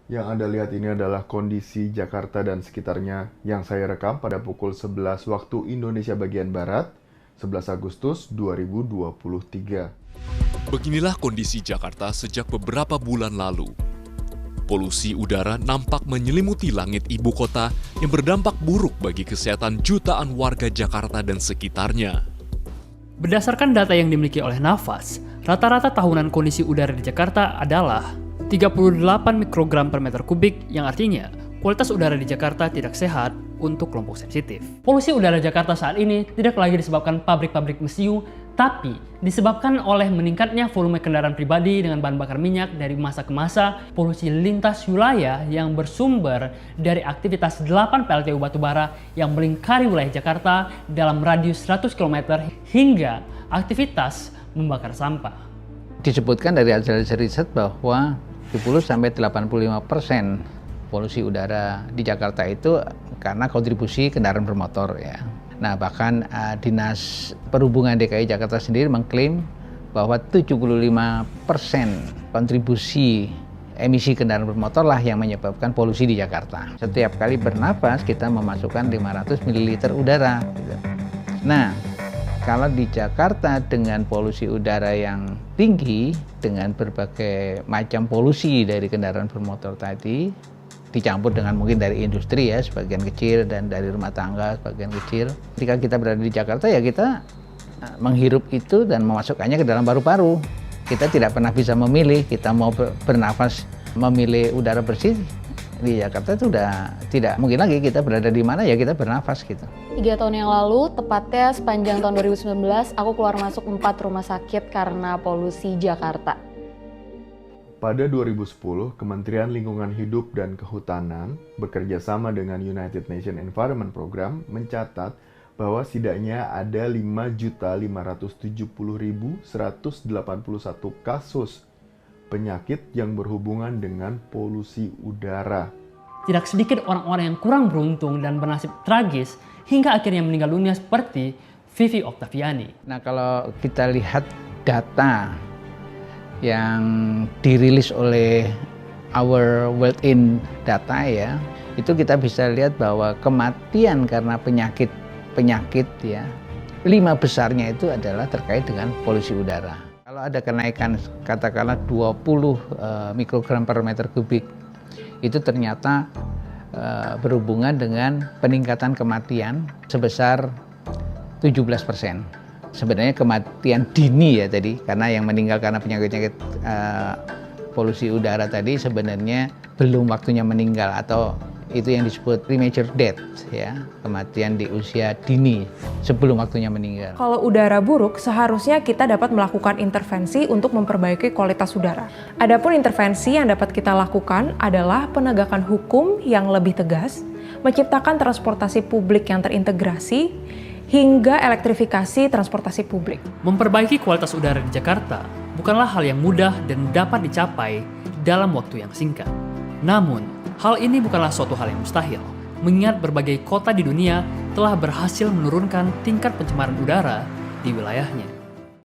Yang Anda lihat ini adalah kondisi Jakarta dan sekitarnya yang saya rekam pada pukul 11 waktu Indonesia bagian Barat, 11 Agustus 2023. Beginilah kondisi Jakarta sejak beberapa bulan lalu. Polusi udara nampak menyelimuti langit ibu kota yang berdampak buruk bagi kesehatan jutaan warga Jakarta dan sekitarnya. Berdasarkan data yang dimiliki oleh Nafas, rata-rata tahunan kondisi udara di Jakarta adalah 38 mikrogram per meter kubik, yang artinya kualitas udara di Jakarta tidak sehat untuk kelompok sensitif. Polusi udara Jakarta saat ini tidak lagi disebabkan pabrik-pabrik mesiu, tapi disebabkan oleh meningkatnya volume kendaraan pribadi dengan bahan bakar minyak dari masa ke masa, polusi lintas wilayah yang bersumber dari aktivitas 8 PLTU batubara yang melingkari wilayah Jakarta dalam radius 100 km hingga aktivitas membakar sampah. Disebutkan dari hasil riset bahwa 70-85% polusi udara di Jakarta itu karena kontribusi kendaraan bermotor ya. Nah, bahkan Dinas Perhubungan DKI Jakarta sendiri mengklaim bahwa 75% kontribusi emisi kendaraan bermotor lah yang menyebabkan polusi di Jakarta. Setiap kali bernapas kita memasukkan 500 ml udara. Nah, kalau di Jakarta dengan polusi udara yang tinggi, dengan berbagai macam polusi dari kendaraan bermotor tadi, dicampur dengan mungkin dari industri ya, sebagian kecil, dan dari rumah tangga, sebagian kecil. Ketika kita berada di Jakarta ya kita menghirup itu dan memasukkannya ke dalam paru-paru. Kita tidak pernah bisa memilih, kita mau bernafas memilih udara bersih, di Jakarta itu udah tidak mungkin lagi, kita berada di mana ya kita bernafas gitu. 3 tahun yang lalu, tepatnya sepanjang tahun 2019, aku keluar masuk 4 rumah sakit karena polusi Jakarta. Pada 2010, Kementerian Lingkungan Hidup dan Kehutanan bekerja sama dengan United Nations Environment Program mencatat bahwa setidaknya ada 5.570.181 kasus penyakit yang berhubungan dengan polusi udara. Tidak sedikit orang-orang yang kurang beruntung dan bernasib tragis hingga akhirnya meninggal dunia seperti Vivi Oktaviani. Nah, kalau kita lihat data yang dirilis oleh Our World in Data ya, itu kita bisa lihat bahwa kematian karena penyakit ya, 5 besarnya itu adalah terkait dengan polusi udara. Kalau ada kenaikan katakanlah 20 mikrogram per meter kubik, itu ternyata berhubungan dengan peningkatan kematian sebesar 17%. Sebenarnya kematian dini ya tadi, karena yang meninggal karena penyakit polusi udara tadi sebenarnya belum waktunya meninggal, atau itu yang disebut premature death ya, kematian di usia dini sebelum waktunya meninggal. Kalau udara buruk, seharusnya kita dapat melakukan intervensi untuk memperbaiki kualitas udara. Adapun intervensi yang dapat kita lakukan adalah penegakan hukum yang lebih tegas, menciptakan transportasi publik yang terintegrasi, hingga elektrifikasi transportasi publik. Memperbaiki kualitas udara di Jakarta bukanlah hal yang mudah dan dapat dicapai dalam waktu yang singkat. Namun, hal ini bukanlah suatu hal yang mustahil, mengingat berbagai kota di dunia telah berhasil menurunkan tingkat pencemaran udara di wilayahnya.